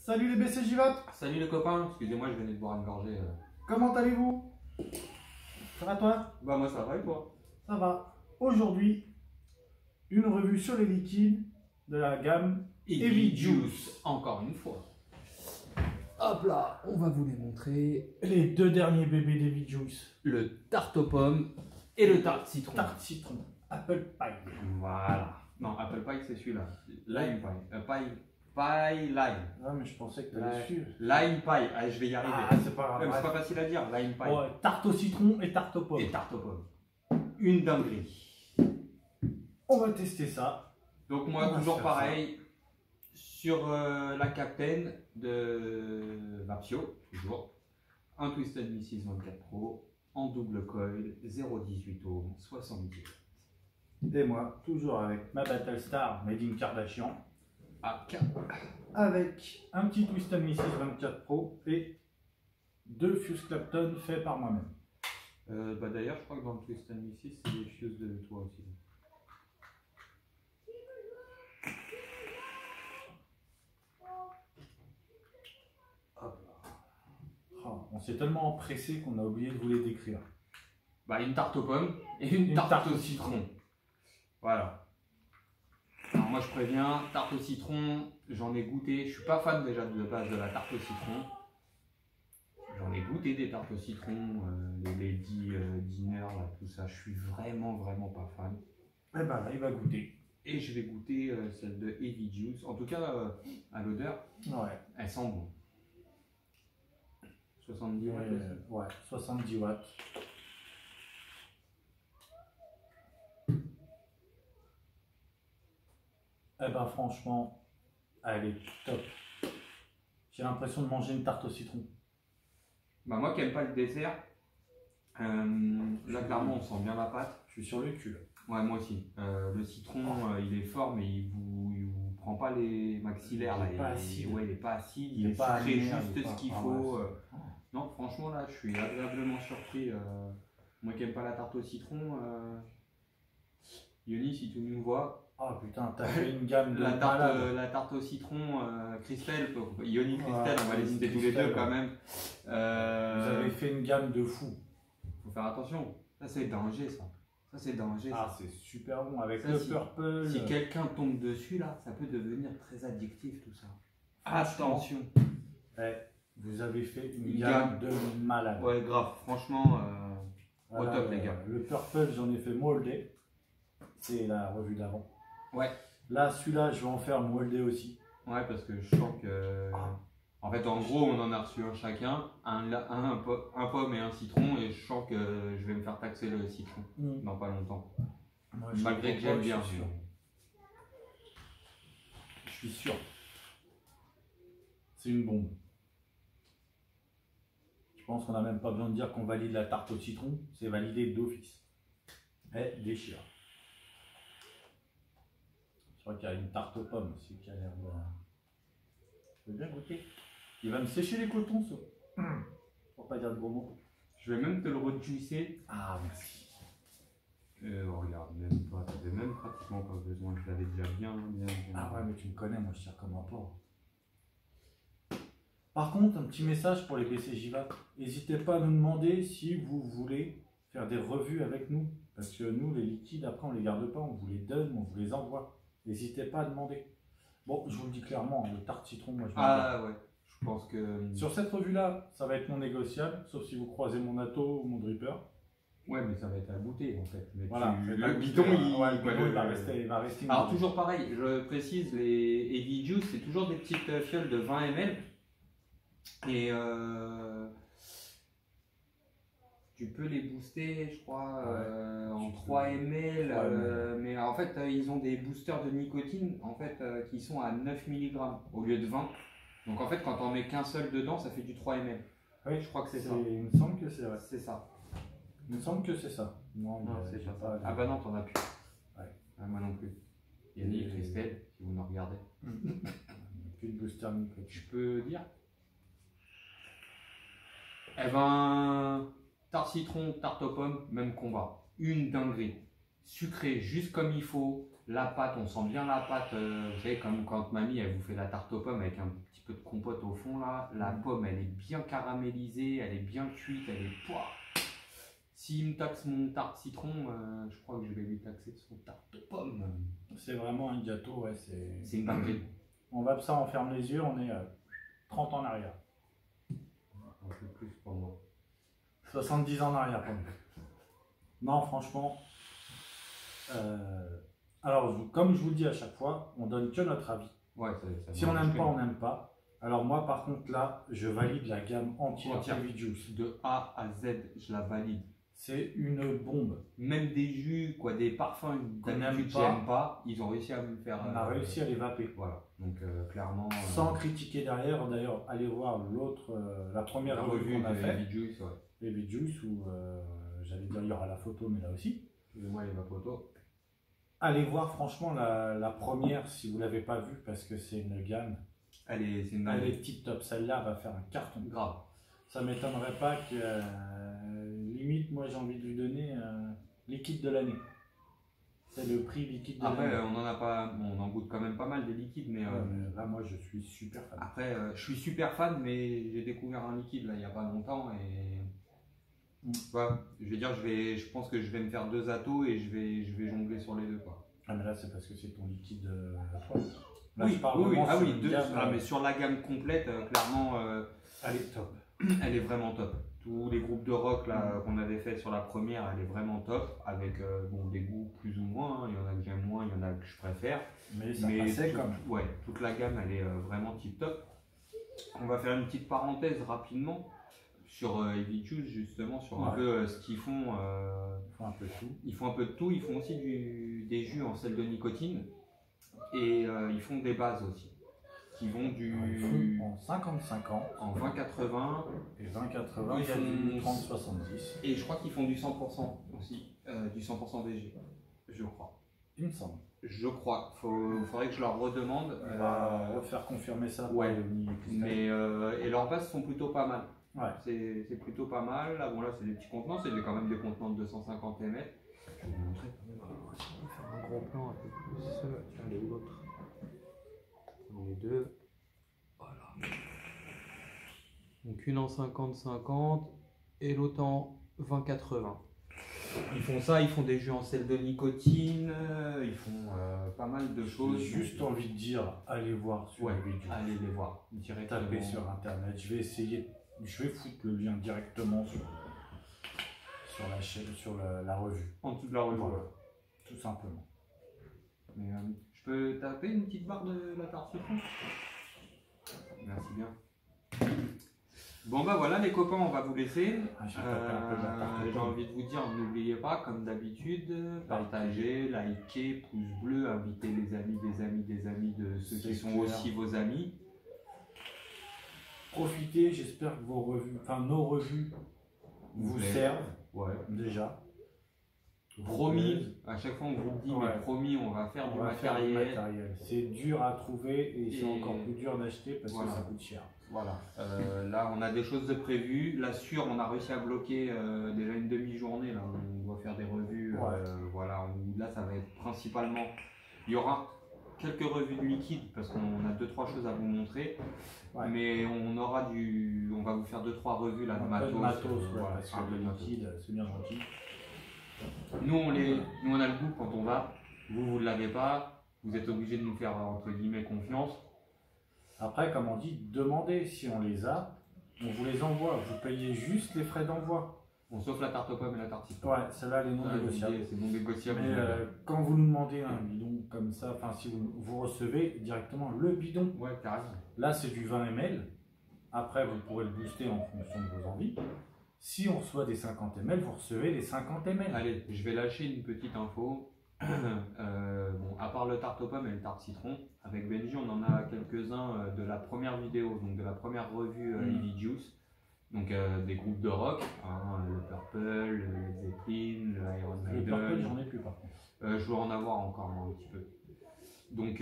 Salut les BCJVAP. Salut les copains, excusez-moi, je venais de boire une gorgée. Comment allez-vous? Ça va toi? Bah moi ça va et toi? Ça va. Aujourd'hui, une revue sur les liquides de la gamme Heavy Juice. Encore une fois. Hop là, on va vous les montrer. Les deux derniers bébés d'Heavy Juice. Le tarte aux pommes et le tarte citron. Tarte citron, Apple Pie. Voilà. Non, Apple Pie c'est celui-là. Lime Pie. Pie Lime. Ah mais je pensais que tu allais suivre. Lime Pie, allez, je vais y arriver. Ah c'est pas grave. Même c'est pas facile à dire, Lime Pie. Ouais, tarte au citron et tarte aux pommes. Et tarte aux pommes. Une dinguerie. On va tester ça. Donc moi toujours pareil. Sur la Captain de Vapsio, toujours, un Twisted Mrs 24 Pro en double coil, 0,18 ohms, 70 watts. Et moi, toujours avec ma Battlestar Made in Kardashian, AK. avec un petit Twisted Mrs 24 Pro et deux Fuse Clapton faits par moi-même. Bah d'ailleurs, je crois que dans le Twisted Mrs, c'est des Fuse de toi aussi. On s'est tellement empressé qu'on a oublié de vous les décrire. Bah une tarte aux pommes et une tarte au citron. Voilà. Alors moi je préviens, tarte au citron, j'en ai goûté. Je suis pas fan déjà de base de la tarte au citron. J'en ai goûté des tartes au citron, les dinner, là, tout ça. Je suis vraiment pas fan. Eh ben là, il va goûter. Et je vais goûter celle de Heavy Juice. En tout cas, à l'odeur, ouais. Elle sent bon. 70 watts. Ouais, 70 watts. Eh ben franchement, elle est top. J'ai l'impression de manger une tarte au citron. Bah moi qui n'aime pas le dessert, là clairement on sent bien la pâte. Je suis sur le cul. Ouais, moi aussi. Le citron, il est fort, mais il vous prend pas les maxillaires. Il est pas acide. Ouais, il est pas acide, Il est pas sucré, amer, juste ce qu'il pas... faut. Non, franchement, là, je suis agréablement surpris. Moi qui n'aime pas la tarte au citron, Yoni, si tu nous vois. Oh putain, t'as fait une gamme de la tarte au citron, Christelle, Yoni, Christelle, on va les citer tous les deux quand même. Vous avez fait une gamme de fou. Faut faire attention, ça c'est danger ça. Ça c'est danger. Ah, c'est super bon avec ça, le purple. Si quelqu'un tombe dessus là, ça peut devenir très addictif tout ça. Attention. Vous avez fait une gamme de malade. Ouais, grave. Franchement, voilà, au top les gars. Le purple, j'en ai fait moldé. C'est la revue d'avant. Ouais. Là, celui-là, je vais en faire moldé aussi. Ouais, parce que je sens que... En fait, en gros, on en a reçu un chacun, un pomme et un citron, et je sens que je vais me faire taxer le citron dans pas longtemps. Moi, malgré que j'aime bien. Je suis sûr. C'est une bombe. Je pense qu'on n'a même pas besoin de dire qu'on valide la tarte au citron, c'est validé d'office. Elle déchire. Je crois qu'il y a une tarte aux pommes aussi qui a l'air de... Je veux bien goûter. Il va me sécher les cotons, ça. Pour pas dire de gros mots. Je vais même te le rejuicer. Ah, merci. Regarde, même pas, t'avais même pratiquement pas besoin, je l'avais déjà bien. Ah ouais, mais tu me connais, moi je tire comme un porc. Par contre, un petit message pour les BCJVAP. N'hésitez pas à nous demander si vous voulez faire des revues avec nous. Parce que nous, les liquides, après, on les garde pas, on vous les donne, on vous les envoie. N'hésitez pas à demander. Bon, je vous le dis clairement, le tarte citron, moi je ouais, je pense que... Sur cette revue-là, ça va être non négociable, sauf si vous croisez mon Atto ou mon Dripper. Ouais, mais ça va être à goûter en fait. Mais voilà, le bidon, il va rester. Alors, toujours pareil, je précise, les Heavy Juice, c'est toujours des petites fioles de 20 ml. Et tu peux les booster, je crois, en 3 ml. Mais en fait, ils ont des boosters de nicotine en fait, qui sont à 9 mg au lieu de 20. Donc en fait, quand on met qu'un seul dedans, ça fait du 3 ml. Oui, je crois que c'est ça. Il me semble que c'est vrai. C'est ça. Il me semble que c'est ça. Non, c'est pas. Ah bah non, t'en as plus. Ouais. Ah, moi non plus. Yannick et Christelle, si vous nous regardez. Plus de booster nicotine. Je peux dire. Eh ben, tarte citron, tarte aux pommes, même combat. Une dinguerie. Sucré juste comme il faut. La pâte, on sent bien la pâte. Vous savez, comme quand mamie elle vous fait la tarte aux pommes avec un petit peu de compote au fond là. La pomme elle est bien caramélisée, elle est bien cuite, elle est pouah. S'il me taxe mon tarte citron, je crois que je vais lui taxer son tarte aux pommes. C'est vraiment un gâteau, ouais. C'est une dinguerie. On va ça, on ferme les yeux, on est 30 ans en arrière. Un peu plus pour moi. 70 ans en arrière pour nous. Non, franchement. Alors, comme je vous le dis à chaque fois, on donne que notre avis. Ouais, si on n'aime pas, on n'aime pas. Alors moi, par contre, là, je valide la gamme entière Heavy Juice. De A à Z, je la valide. C'est une bombe. Même des jus, quoi, des parfums qu'on n'aime pas, ils ont réussi à me faire. On a réussi à les vaper. Voilà. Donc clairement. Sans critiquer derrière. D'ailleurs, allez voir l'autre, la première revue qu'on a fait. Heavy Juice, ouais. Heavy Juice, où j'allais dire il y aura la photo, mais là aussi. Excusez-moi, il y a ma photo. Allez voir franchement la première si vous ne l'avez pas vue, parce que c'est une gamme. Elle est tip top. Celle-là va faire un carton. Grave. Ça m'étonnerait pas que limite, moi j'ai envie de lui donner liquide de l'année. C'est le prix liquide de l'année. Après, on en a pas, bon, on en goûte quand même pas mal des liquides, mais là, moi je suis super fan. Après, je suis super fan, mais j'ai découvert un liquide là il n'y a pas longtemps et voilà, je vais dire, je pense que je vais me faire 2 atos et je vais jongler sur les deux quoi. Ah mais là c'est parce que c'est ton liquide à toi. Là, oui, je parle mais sur la gamme complète, clairement, elle est top. Elle est vraiment top. Tous les groupes de rock là qu'on avait fait sur la première, elle est vraiment top, avec bon, des goûts plus ou moins, hein. Il y en a que j'aime moins, il y en a que je préfère. Mais ça passait quand même. Ouais, toute la gamme elle est vraiment tip top. On va faire une petite parenthèse rapidement sur Heavy Juice, justement, sur un peu ce qu'ils font. Ils font un peu de tout. Ils font un peu de tout, ils font aussi des jus en sel de nicotine et ils font des bases aussi. Qui vont en 50-50, en 20-80 et 20-80, il y a du 30-70. Et je crois qu'ils font du 100% aussi, du 100% VG, je crois. Il me semble. Je crois. Faudrait que je leur redemande. On va refaire confirmer ça. Ouais. Mais et leurs bases sont plutôt pas mal. Ouais. C'est plutôt pas mal. Là, bon là c'est des petits contenants, c'est quand même des contenants de 250 ml. Je vais vous montrer quand même. On va faire un gros plan un peu plus. Tiens, elle est où l'autre? Les deux. Voilà. Donc une en 50-50 et l'autre en 20-80. Ils font ça, ils font des jus en sel de nicotine, ils font pas mal de choses. J'ai juste envie de dire, allez voir sur les vidéos. Allez les voir directement. Tapez sur internet. Je vais essayer, je vais foutre le lien directement sur la chaîne, sur la revue. En dessous de la revue. Voilà. Tout simplement. Mais, je peux taper une petite barre de la tarte citron? Merci bien. Bon bah voilà les copains, on va vous laisser. J'ai envie de vous dire, n'oubliez pas comme d'habitude, partagez, likez, pouce bleu, invitez les amis des amis des amis de ceux qui sont aussi vos amis. Profitez, j'espère que vos revues, enfin nos revues vous servent déjà. Promis, à chaque fois on vous le dit, mais promis, on va faire du matériel. C'est dur à trouver et c'est encore plus dur d'acheter parce que ça coûte cher. Voilà, là on a des choses de prévues. Là sûr, on a réussi à bloquer déjà une demi-journée. Là, on doit faire des revues. Voilà, là ça va être principalement. Il y aura quelques revues de liquide parce qu'on a 2-3 choses à vous montrer. Mais on aura on va vous faire 2-3 revues là de matos. Parce que le liquide, c'est bien gentil. Nous on a le goût quand on va. Vous ne l'avez pas. Vous êtes obligé de nous faire entre guillemets confiance. Après, comme on dit, demandez si on les a, on vous les envoie. Vous payez juste les frais d'envoi. Bon, sauf la tarte aux pommes et la tarte citron. Ouais, celle-là, elle est non négociable. C'est non négociable. Mais quand vous nous demandez un bidon comme ça, enfin si vous recevez directement le bidon. Ouais, carrément. Là, c'est du 20 ml. Après, vous pourrez le booster en fonction de vos envies. Si on reçoit des 50 ml, vous recevez les 50 ml. Allez, je vais lâcher une petite info. Bon, à part le tarte aux pommes et le tarte citron, avec Benji, on en a quelques-uns de la première vidéo, donc de la première revue Heavy Juice. Donc des groupes de rock, hein, le Purple, le Led Zeppelin, le Iron Maiden. Le Purple, j'en ai plus par contre. Je dois en avoir encore un petit peu. Donc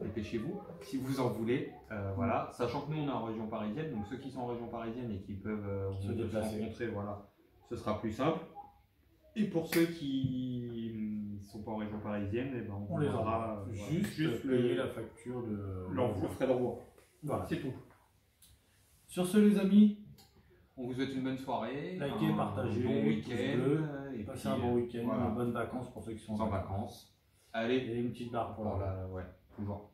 dépêchez-vous si vous en voulez. Voilà, sachant que nous on est en région parisienne, donc ceux qui sont en région parisienne et qui peuvent se rencontrer, voilà, ce sera plus simple. Et pour ceux qui ne sont pas en région parisienne, eh ben, On les aura. Juste payer la facture de le frais d'envoi. Voilà. C'est tout. Sur ce, les amis, On vous souhaite une bonne soirée. likez, partagez, bon pouce week-end. bleu, Et passez puis, un bon week-end, voilà. bonnes vacances pour ceux qui sont en vacances. Allez, Et une petite barre pour la ouais, toujours.